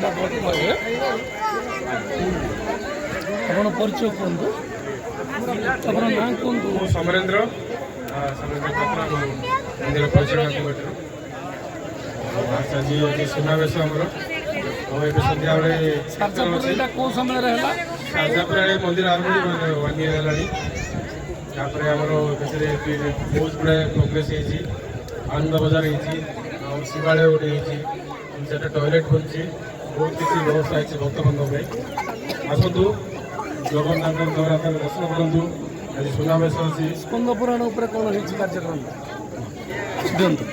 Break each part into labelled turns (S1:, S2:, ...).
S1: ବାବଦ କହିବେ ଆପଣ ପରିଚୟ କୁହନ୍ତୁ ଆପଣ ନାଁ କୁହନ୍ତୁ।
S2: ସମରେନ୍ଦ୍ର ମନ୍ଦିର ପରିଚାଳନା କମିଟିରୁ ଆଜି ଅଛି ସୁନାବେଶ ଆମର ଆଉ ଏବେ ସନ୍ଧ୍ୟାବେଳେ
S1: ସାରଜାପୁରଟା କେଉଁ ସମୟରେ ହେଲା?
S2: ସାରଜାପୁର ମନ୍ଦିର ଆରମ୍ଭ 1 year ହେଲାଣି। ତାପରେ ଆମର ସେଥିରେ ବହୁତ ଗୁଡ଼ାଏ ପ୍ରୋଗ୍ରେସ୍ ହେଇଛି। ଆନନ୍ଦ ବଜାର ହେଇଛି ଆଉ ଶିବାଳୟ ଗୋଟେ ହେଇଛି, ସେଟା ଟଏଲେଟ୍ ବନିଛି, ବହୁତ କିଛି ବ୍ୟବସ୍ଥା ହେଇଛି ଭକ୍ତମାନଙ୍କ ପାଇଁ। ଆସନ୍ତୁ ଜଗନ୍ନାଥଙ୍କ ଜଗନ୍ନାଥଙ୍କ ଦର୍ଶନ କରନ୍ତୁ। ଆଜି ସୁନାବେଶ ଅଛି।
S1: ସ୍କନ୍ଦ ପୁରାଣ ଉପରେ କ'ଣ ହେଇଛି କାର୍ଯ୍ୟକ୍ରମ ଦିଅନ୍ତୁ।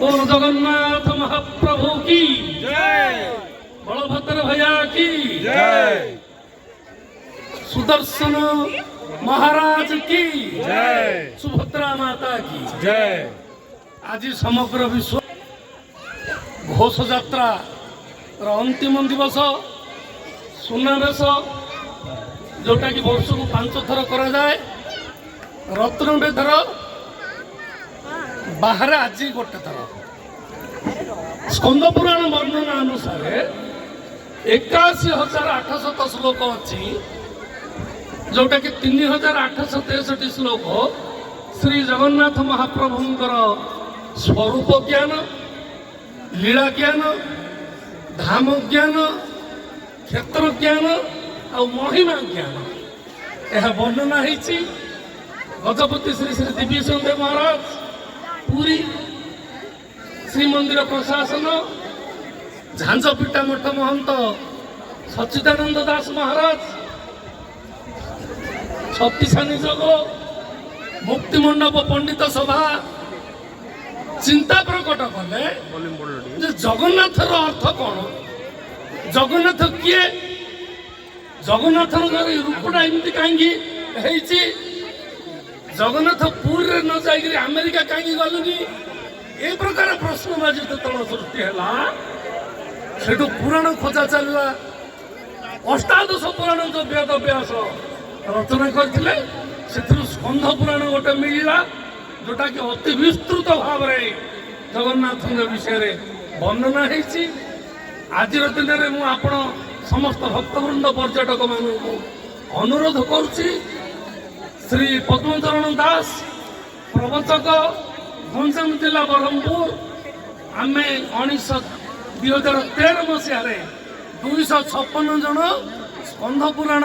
S1: बोल जगन्नाथ महाप्रभु की जय, बलभद्र भैया की जय, सुदर्शन महाराज की जय, सुभद्रा माता की जय। आज समग्र विश्व घोष यात्रा अंतिम दिवस सुनावेश जोटा कि वर्ष को 5 थर करा जाए। रत्नबेदर बाहर आज गोटे थर स्कंद पुराण वर्णना अनुसार 81,800 श्लोक अच्छी जोटा कि 3,863 श्लोक श्री जगन्नाथ महाप्रभुंकर स्वरूप ज्ञान, लीला ज्ञान, धाम ज्ञान, क्षेत्र ज्ञान और महिमा ज्ञान यह वर्णना होती। गजपति श्री श्री दिव्य सिंह महाराज, पुरी श्रीमंदिर प्रशासन, झांझपीठा मठ महंत सच्चिदानंद दास महाराज, छत्तीसानी जग, मुक्तिमंडप पंडित सभा चिंता प्रकट कले जगन्नाथर अर्थ कौन, जगन्नाथ किए, जगन्नाथ रूपटा एमती कहीं जगन्नाथ पुरी न जाकर अमेरिका कहीं गलुनी ए प्रकार प्रश्नबाजी जो सृष्टि है से पुराण खोजा चलला। अष्टादश पुराण जो वेद व्यास रचना करते स्कंध पुराण गोटे मिलला जोटा कि अति विस्तृत भाव में जगन्नाथ विषय वर्णना होती। आज दिन में मुझे समस्त भक्तवृंद पर्यटक मान अनुरोध करुच्ची श्री पद्मचरण दास प्रवचक गंजाम जिला ब्रह्मपुर आम 2013 मसीह 256 जन स्कंध पुराण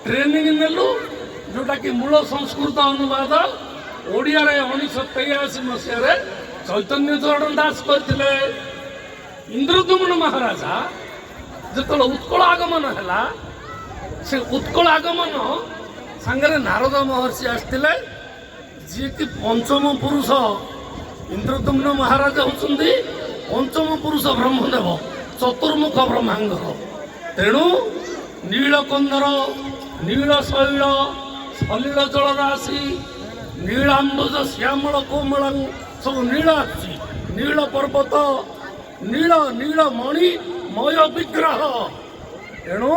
S1: ट्रेनिंग नेलु जोटा कि मूल संस्कृत अनुवाद ओडिया 1983 मसीह चैतन्य चरण दास करते। इंद्रदुम्न महाराजा जो उत्कल आगमन है से उत्कल आगमन सांगरे नारद महर्षि आसते जी कि पंचम पुरुष इंद्रदुम्न महाराज होती पंचम पुरुष ब्रह्मदेव चतुर्मुख ब्रह्मांगर। तेणु नीलकंदर, नीलशैल, सलिल जलराशि, नीलांबुज श्यामल कोमल सब नील आसी, नील पर्वत, नील नीलमणि मय विग्रह। तेणु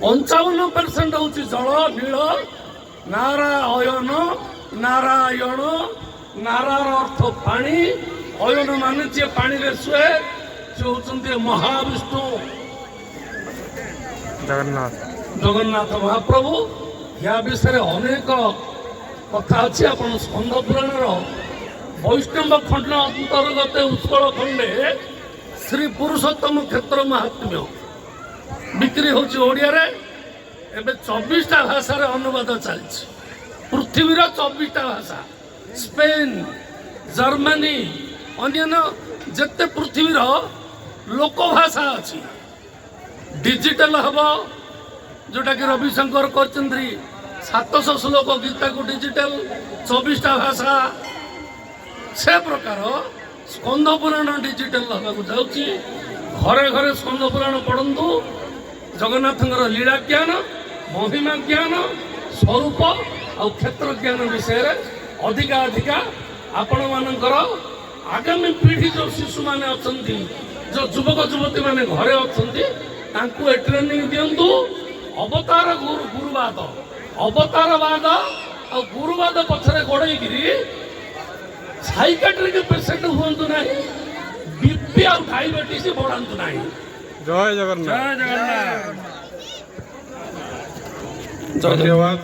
S1: 55% हूँ जल नील। नारायण नारायण नारार अर्थ पानी, अयन माने जे पानी रे सुए से होचंती महाविष्णु जगन्नाथ महाप्रभु। या विषय अनेक कथा अच्छी। आपण स्कंद पुराण वैष्णव खंड अंतर्गत उत्कल खंडे श्री पुरुषोत्तम क्षेत्र महात्म्य बिक्री होची ओडिया रे। एबे 24टा भाषा रे अनुवाद चलछि। पृथ्वीर 24टा भाषा, स्पेन, जर्मनी, अन्य जते पृथ्वीर लोकभाषा अच्छी डिजिटल हम जोटा कि रविशंकर करचंद्री 700 श्लोक गीता को डिजिटल 24टा भाषा से प्रकार स्कंद पुराण डिजिटल हवा जाऊँगी। घरे घरे स्कंद पुराण पढ़ु। जगन्नाथ लीला ज्ञान, महिमा ज्ञान, स्वरूप और क्षेत्र ज्ञान विषय अधिका अधिका आपण मानकर आगामी पीढ़ी जो शिशु माने अछंती, जो युवक युवती माने घरे अछंती तांकु ए ट्रेनिंग दियंतु। अवतार गुरुवाद, अवतारवाद और गुरुवाद पछरे गोड़ेगिरी ସାଇକାଟ୍ରିକ ପେସେଣ୍ଟ ହୁଅନ୍ତୁ ନାହିଁ, ବିପି ଆଉ ଡାଇବେଟିସ୍ ବଢ଼ାନ୍ତୁ ନାହିଁ।
S2: ଜୟ ଜଗନ୍ନାଥ।
S3: ଜୟ ଜଗନ୍ନାଥ।
S2: ଧନ୍ୟବାଦ।